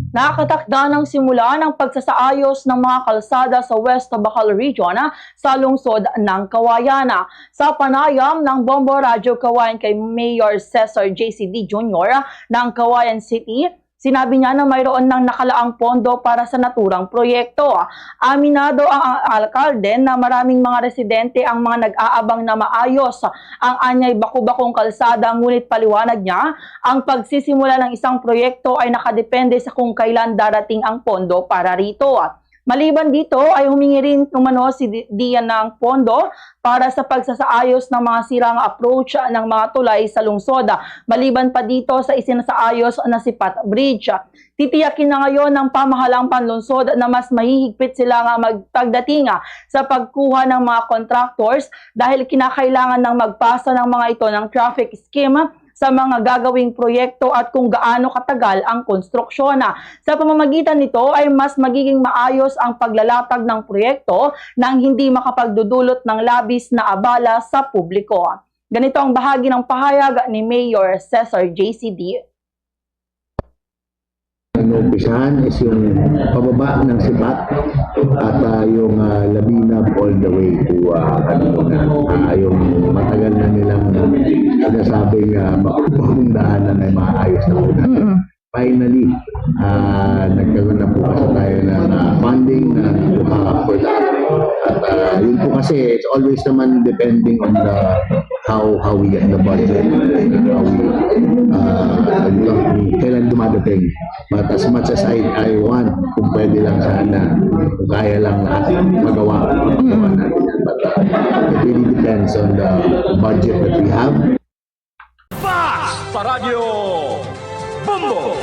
Nakatakda ng simula ng pagsasaayos ng mga kalsada sa West Tabacal Region sa lungsod ng Kawayan. Sa panayam ng Bombo Radyo Kawayan kay Mayor Cesar JCD Jr. ng Kawayan City, sinabi niya na mayroon ng nakalaang pondo para sa naturang proyekto. Aminado ang alkalde na maraming mga residente ang mga nag-aabang na maayos ang anyay baku-bakong kalsada, ngunit paliwanag niya, ang pagsisimula ng isang proyekto ay nakadepende sa kung kailan darating ang pondo para rito. Maliban dito ay humingi rin umano si Dian ng pondo para sa pagsasaayos ng mga sirang approach ng mga tulay sa lungsod. Maliban pa dito sa isinasaayos na Sipat Bridge. Titiyakin na ngayon ng pamahalang panlungsod na mas mahihigpit sila nga magpagdating sa pagkuha ng mga contractors dahil kinakailangan ng magpasa ng mga ito ng traffic scheme sa mga gagawing proyekto at kung gaano katagal ang konstruksyon. Sa pamamagitan nito ay mas magiging maayos ang paglalatag ng proyekto nang hindi makapagdudulot ng labis na abala sa publiko. Ganito ang bahagi ng pahayag ni Mayor Cesar JCD. Umpisahan is yung pababa ng Sipat at yung Labinab all the way to yung matagal na nilang sinasabing makapagpahong daanan ay maayos na po natin. Finally, nagkaroon na po kasi tayo ng funding for that. At yun po kasi it's always naman depending on how we get the budget, how we kailan dumadating. But as much as I want, kung pwede lang sana, kung kaya lang lahat magawa natin. But it really depends on the budget that we have. Sa Radyo Bombo!